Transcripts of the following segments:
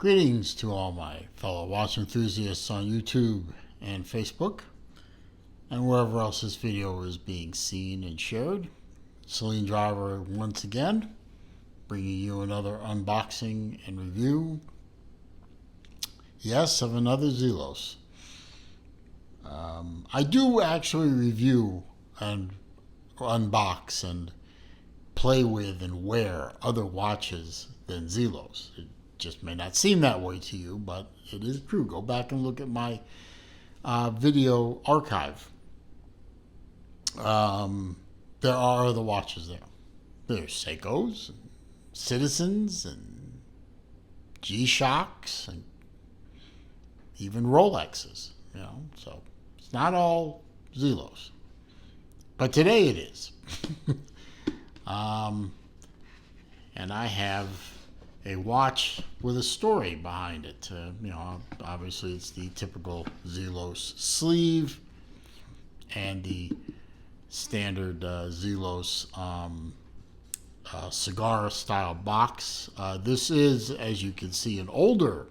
Greetings to all my fellow watch enthusiasts on YouTube and Facebook, and wherever else this video is being seen and shared. Celine Driver once again, bringing you another unboxing and review. Yes, of another Zelos. I do actually review and unbox and play with and wear other watches than Zelos. It just may not seem that way to you, but it is true. Go back and look at my video archive. There are other watches there. There's Seikos, and Citizens, and G-Shocks, and even Rolexes. So it's not all Zelos, but today it is. And I have a watch with a story behind it. Obviously it's the typical Zelos sleeve and the standard Zelos cigar style box. This is, as you can see, an older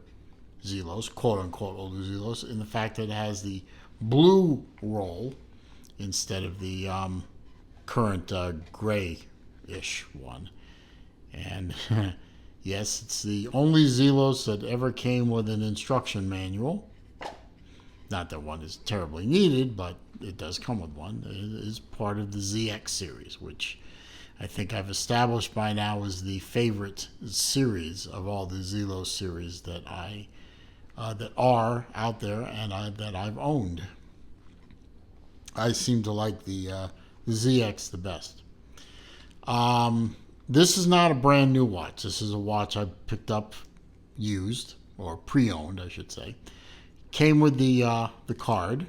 Zelos, quote unquote older Zelos, in the fact that it has the blue roll instead of the current gray-ish one. And yes, it's the only Zelos that ever came with an instruction manual. Not that one is terribly needed, but it does come with one. It is part of the ZX series, which I think I've established by now is the favorite series of all the Zelos series that that are out there and that I've owned. I seem to like the ZX the best. This is not a brand new watch. This is a watch I picked up used, or pre-owned, I should say. Came with the card.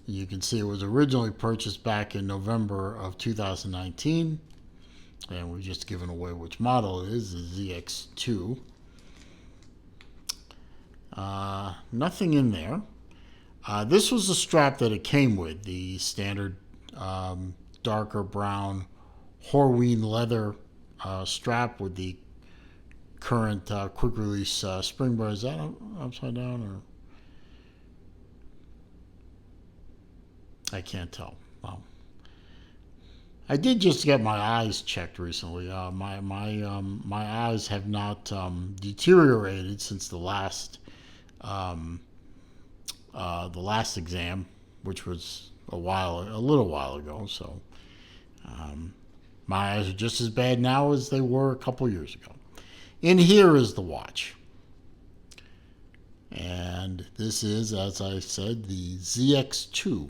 You can see it was originally purchased back in November of 2019. And we've just given away which model it is, the ZX2. Nothing in there. This was the strap that it came with, the standard darker brown Horween leather strap with the current quick release spring bar. Is that upside down, or I can't tell. Well, I did just get my eyes checked recently. My eyes have not deteriorated since the last exam, which was a little while ago. So my eyes are just as bad now as they were a couple years ago. In here is the watch. And this is, as I said, the ZX2.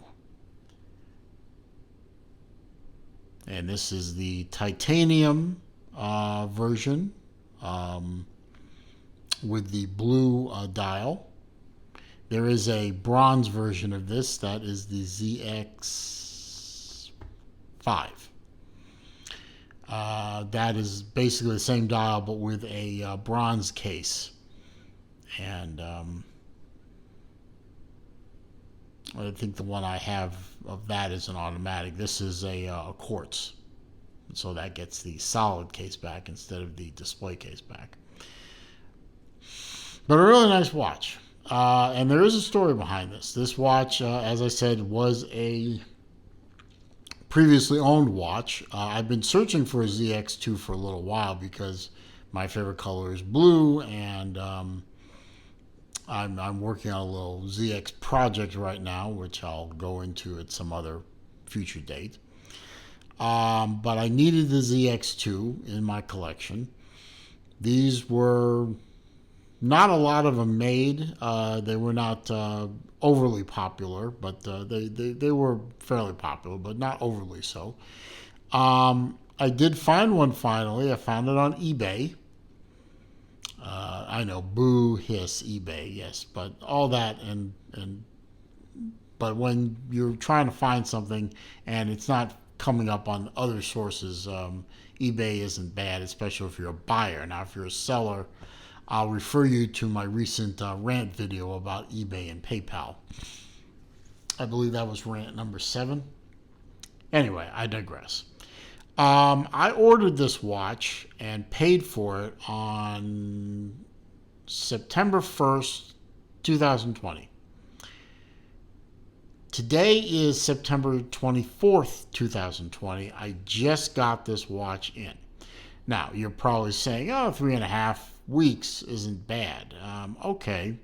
And this is the titanium version with the blue dial. There is a bronze version of this. That is the ZX5. That is basically the same dial, but with a bronze case. And I think the one I have of that is an automatic. This is a Quartz. So that gets the solid case back instead of the display case back. But a really nice watch. And there is a story behind this. This watch, as I said, was a previously owned watch. I've been searching for a ZX2 for a little while because my favorite color is blue, and I'm working on a little ZX project right now, which I'll go into at some other future date. But I needed the ZX2 in my collection. These were not a lot of them made. They were not overly popular, but they were fairly popular, but not overly so. I did find one finally. I found it on eBay. I know, boo, hiss, eBay, yes, but all that but when you're trying to find something and it's not coming up on other sources, eBay isn't bad, especially if you're a buyer. Now, if you're a seller, I'll refer you to my recent rant video about eBay and PayPal. I believe that was rant number 7. Anyway, I digress. I ordered this watch and paid for it on September 1st, 2020. Today is September 24th, 2020. I just got this watch in. Now, you're probably saying, oh, 3.5 weeks isn't bad. Okay.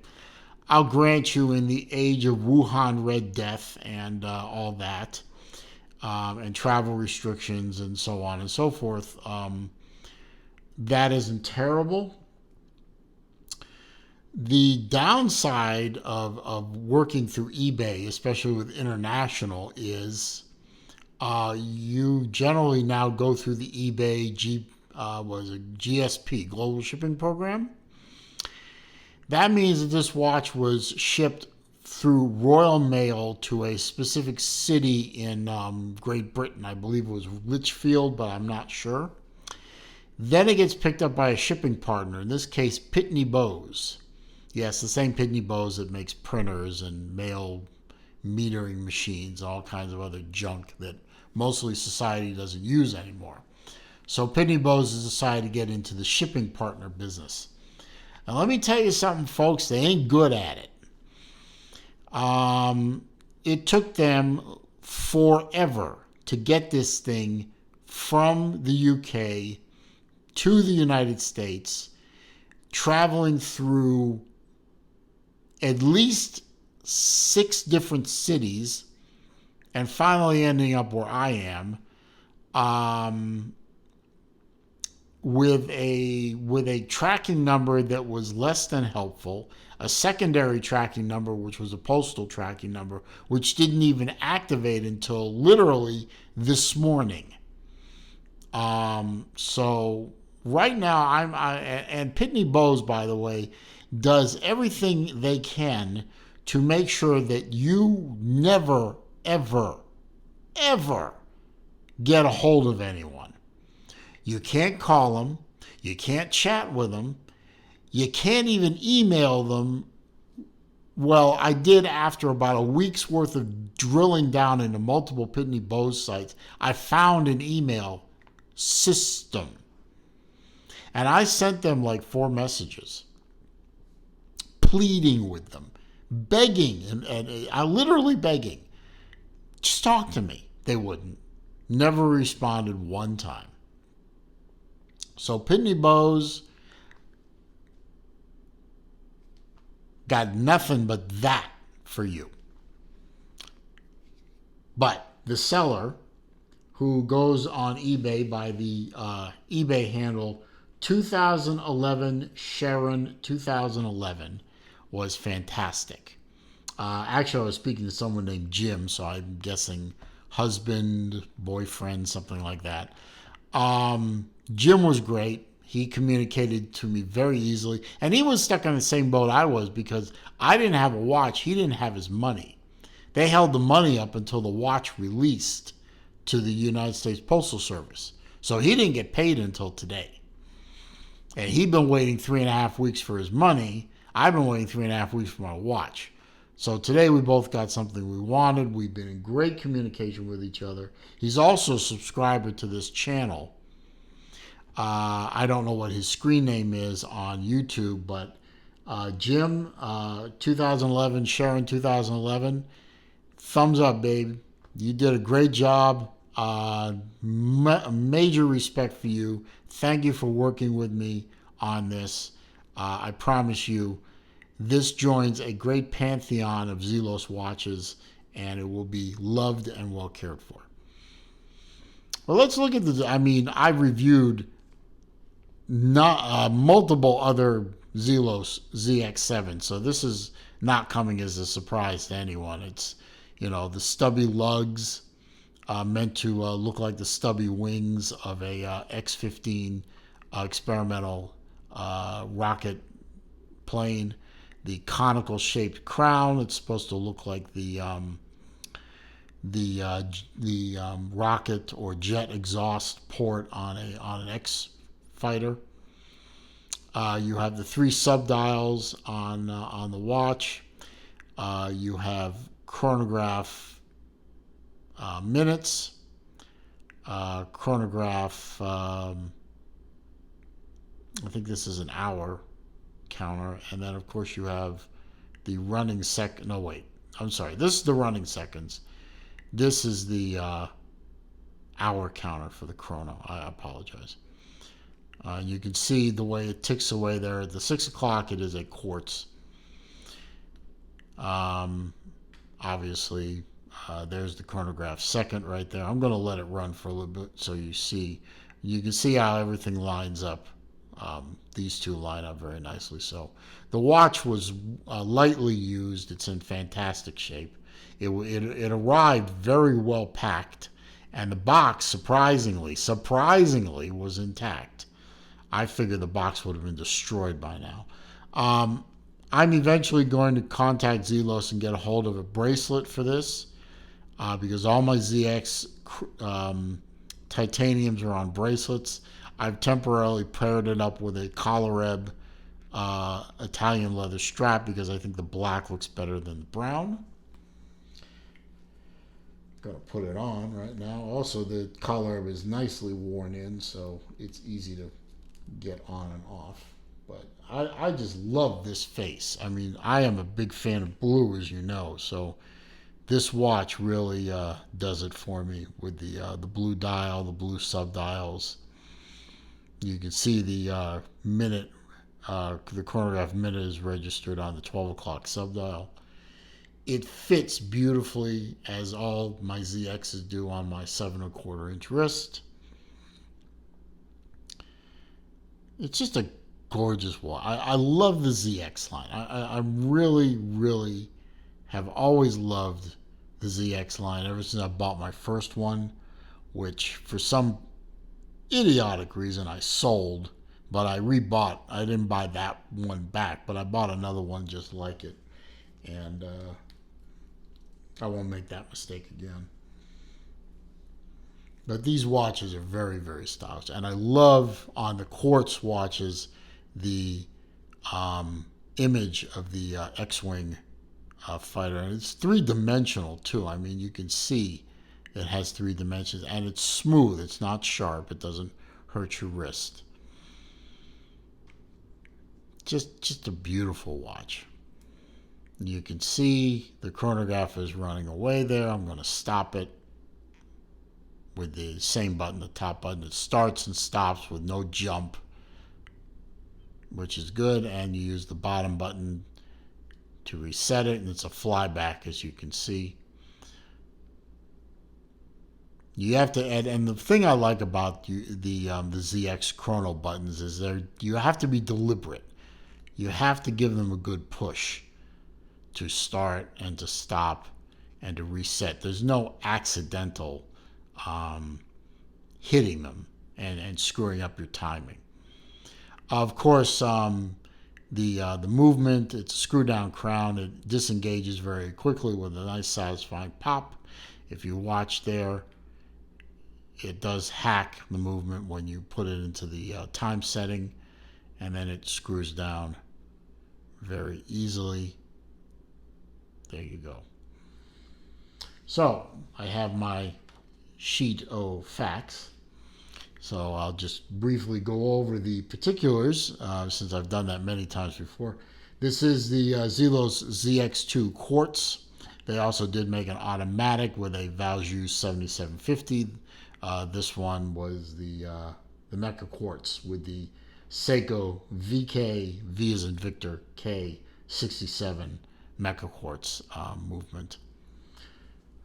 I'll grant you, in the age of Wuhan Red Death and all that, and travel restrictions and so on and so forth, that isn't terrible. The downside of working through eBay, especially with international, is you generally now go through the eBay GSP, Global Shipping Program. That means that this watch was shipped through Royal Mail to a specific city in Great Britain. I believe it was Lichfield, but I'm not sure. Then it gets picked up by a shipping partner, in this case, Pitney Bowes. Yes, the same Pitney Bowes that makes printers and mail metering machines, all kinds of other junk that mostly society doesn't use anymore. So Pitney Bowes has decided to get into the shipping partner business. Now let me tell you something, folks, they ain't good at it. It took them forever to get this thing from the UK to the United States, traveling through at least 6 different cities, and finally ending up where I am, with a tracking number that was less than helpful, a secondary tracking number, which was a postal tracking number, which didn't even activate until literally this morning. So right now, and Pitney Bowes, by the way, does everything they can to make sure that you never, ever, ever get a hold of anyone. You can't call them. You can't chat with them. You can't even email them. Well, I did after about a week's worth of drilling down into multiple Pitney Bowes sites. I found an email system. And I sent them like 4 messages, pleading with them, begging, and I literally begging, just talk to me. They wouldn't. Never responded one time. So Pitney Bowes got nothing but that for you. But the seller, who goes on eBay by the eBay handle 2011 Sharon 2011, was fantastic. Actually, I was speaking to someone named Jim, so I'm guessing husband, boyfriend, something like that. Jim was great. He communicated to me very easily. And he was stuck on the same boat I was, because I didn't have a watch. He didn't have his money. They held the money up until the watch released to the United States Postal Service. So he didn't get paid until today. And he'd been waiting 3.5 weeks for his money. I've been waiting 3.5 weeks for my watch. So today we both got something we wanted. We've been in great communication with each other. He's also a subscriber to this channel. I don't know what his screen name is on YouTube, but Jim, 2011, Sharon 2011, thumbs up, babe. You did a great job. Major respect for you. Thank you for working with me on this. I promise you, this joins a great pantheon of Zelos watches, and it will be loved and well cared for. Well, let's look at I've reviewed multiple other Zelos ZX7, so this is not coming as a surprise to anyone. It's, the stubby lugs, meant to look like the stubby wings of a X-15 experimental rocket plane. The conical shaped crown. It's supposed to look like the rocket or jet exhaust port on an X fighter. You have the 3 subdials on the watch. You have chronograph minutes, chronograph. I think this is an hour. counter, and then of course you have the running sec. No, wait. I'm sorry. This is the running seconds. This is the hour counter for the chrono. I apologize. You can see the way it ticks away there. At the 6 o'clock, it is a quartz. Obviously, there's the chronograph second right there. I'm going to let it run for a little bit so you see. You can see how everything lines up. These two line up very nicely. So the watch was lightly used. It's in fantastic shape. It arrived very well packed, and the box surprisingly was intact. I figured the box would have been destroyed by now. I'm eventually going to contact Zelos and get a hold of a bracelet for this because all my ZX titaniums are on bracelets. I've temporarily paired it up with a collareb Italian leather strap because I think the black looks better than the brown. Going to put it on right now. Also, the collareb is nicely worn in, so it's easy to get on and off. But I just love this face. I mean, I am a big fan of blue, as you know, so this watch really does it for me with the blue dial, the blue subdials. You can see the minute, the chronograph minute is registered on the 12 o'clock subdial. It fits beautifully, as all my ZXs do, on my 7¼ inch wrist. It's just a gorgeous watch. I love the ZX line. I really, really have always loved the ZX line ever since I bought my first one, which for some idiotic reason I sold, but I rebought. I didn't buy that one back, but I bought another one just like it, and I won't make that mistake again. But these watches are very, very stylish, and I love on the Quartz watches the image of the X-Wing fighter, and it's three-dimensional too. I mean, you can see it has 3 dimensions, and it's smooth. It's not sharp. It doesn't hurt your wrist. Just a beautiful watch. You can see the chronograph is running away there. I'm going to stop it with the same button, the top button. It starts and stops with no jump, which is good. And you use the bottom button to reset it, and it's a flyback, as you can see. You have to add, and the thing I like about the ZX chrono buttons is you have to be deliberate. You have to give them a good push to start and to stop and to reset. There's no accidental hitting them and screwing up your timing. Of course, the movement, it's a screw down crown. It disengages very quickly with a nice satisfying pop. If you watch there, it does hack the movement when you put it into the time setting, and then it screws down very easily. There you go. So I have my sheet of facts. So I'll just briefly go over the particulars since I've done that many times before. This is the Zelos ZX2 Quartz. They also did make an automatic with a Valjoux 7750. This one was the Mecha Quartz with the Seiko VK, V as in Victor, K 67 Mecha Quartz movement.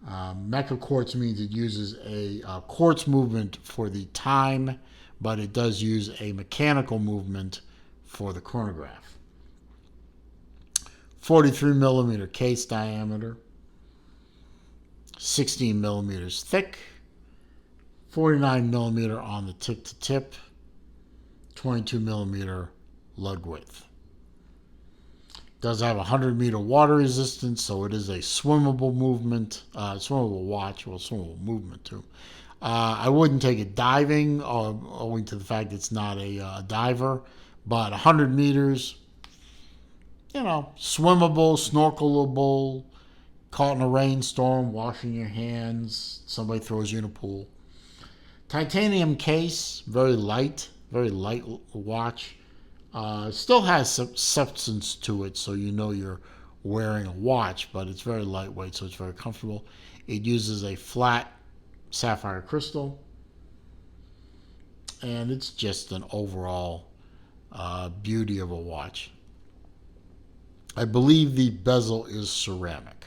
Mecha Quartz means it uses a quartz movement for the time, but it does use a mechanical movement for the chronograph. 43 millimeter case diameter, 16 millimeters thick, 49 millimeter on the tip to tip, 22 millimeter lug width. Does have 100-meter water resistance, so it is a swimmable movement, swimmable watch, well, swimmable movement too. I wouldn't take it diving, owing to the fact it's not a diver, but 100 meters, swimmable, snorkelable, caught in a rainstorm, washing your hands, somebody throws you in a pool. Titanium case, very light watch. Still has some substance to it, so you know you're wearing a watch, but it's very lightweight, so it's very comfortable. It uses a flat sapphire crystal, and it's just an overall beauty of a watch. I believe the bezel is ceramic.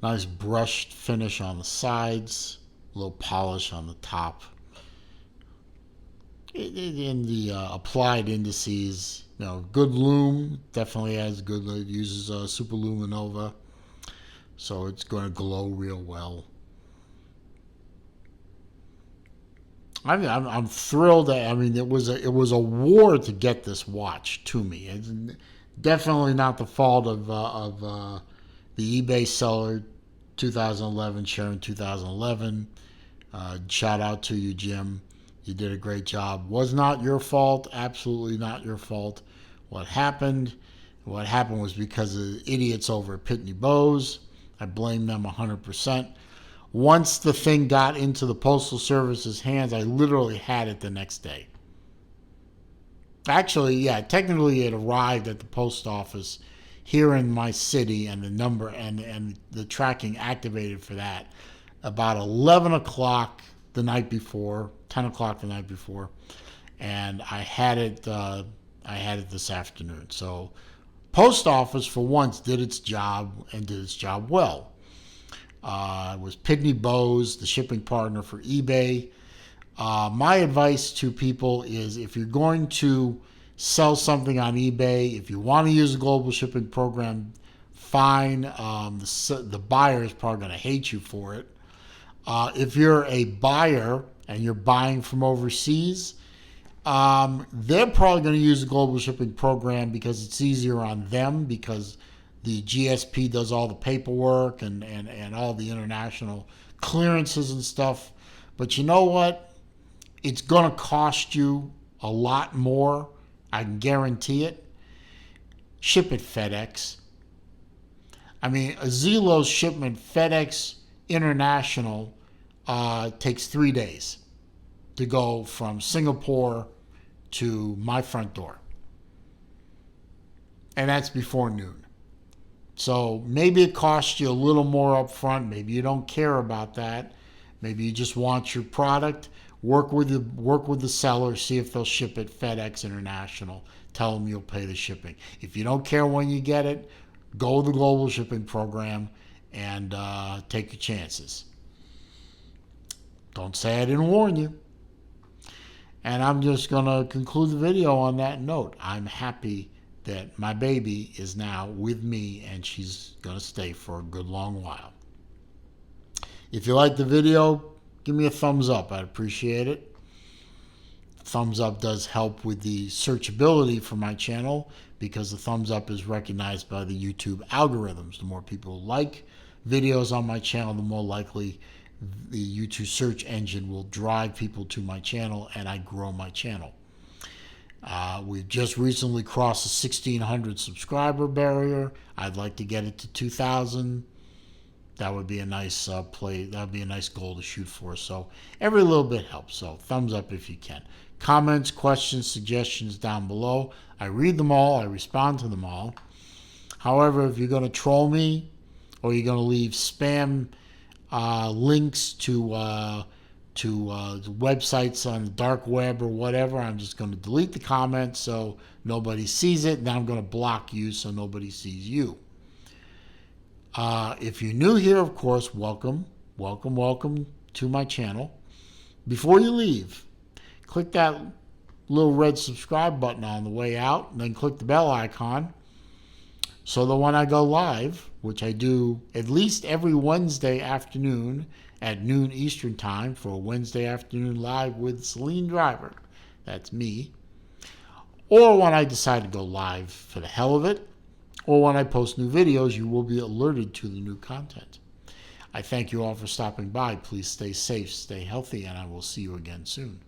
Nice brushed finish on the sides, a little polish on the top. In the applied indices, good lume, definitely has good. It uses superluminova, so it's going to glow real well. I'm thrilled. It was a war to get this watch to me. It's definitely not the fault of the eBay seller, 2011, Sharon 2011. Shout out to you, Jim. You did a great job. Was not your fault. Absolutely not your fault. What happened was because of the idiots over at Pitney Bowes. I blame them 100%. Once the thing got into the Postal Service's hands, I literally had it the next day. Actually, yeah, technically it arrived at the post office here in my city, and the number and the tracking activated for that about 11 o'clock the night before, 10 o'clock the night before, and I had it this afternoon. So post office for once did its job and did its job well. It was Pitney Bowes, the shipping partner for eBay. My advice to people is, if you're going to sell something on eBay, if you want to use a global shipping program, fine. The buyer is probably going to hate you for it. If you're a buyer and you're buying from overseas, they're probably going to use a global shipping program because it's easier on them, because the GSP does all the paperwork and all the international clearances and stuff. But you know what? It's going to cost you a lot more. I can guarantee it. Ship it FedEx. A Zelos shipment, FedEx International, takes 3 days to go from Singapore to my front door. And that's before noon. So maybe it costs you a little more up front. Maybe you don't care about that. Maybe you just want your product. Work with the seller. See if they'll ship it FedEx International. Tell them you'll pay the shipping. If you don't care when you get it, go with the global shipping program and take your chances. Don't say I didn't warn you. And I'm just going to conclude the video on that note. I'm happy that my baby is now with me, and she's going to stay for a good long while. If you like the video, give me a thumbs up. I'd appreciate it. Thumbs up does help with the searchability for my channel, because the thumbs up is recognized by the YouTube algorithms. The more people like videos on my channel, the more likely the YouTube search engine will drive people to my channel, and I grow my channel. We've just recently crossed the 1,600 subscriber barrier. I'd like to get it to 2,000. That would be a nice that would be a nice goal to shoot for. So every little bit helps. So thumbs up if you can. Comments, questions, suggestions down below. I read them all. I respond to them all. However, if you're going to troll me, or you're going to leave spam links to websites on the dark web or whatever, I'm just going to delete the comments so nobody sees it. Now I'm going to block you so nobody sees you. If you're new here, of course, welcome to my channel. Before you leave, click that little red subscribe button on the way out, and then click the bell icon so that when I go live, which I do at least every Wednesday afternoon at noon Eastern time for a Wednesday afternoon live with Celine Driver, that's me, or when I decide to go live for the hell of it, or when I post new videos, you will be alerted to the new content. I thank you all for stopping by. Please stay safe, stay healthy, and I will see you again soon.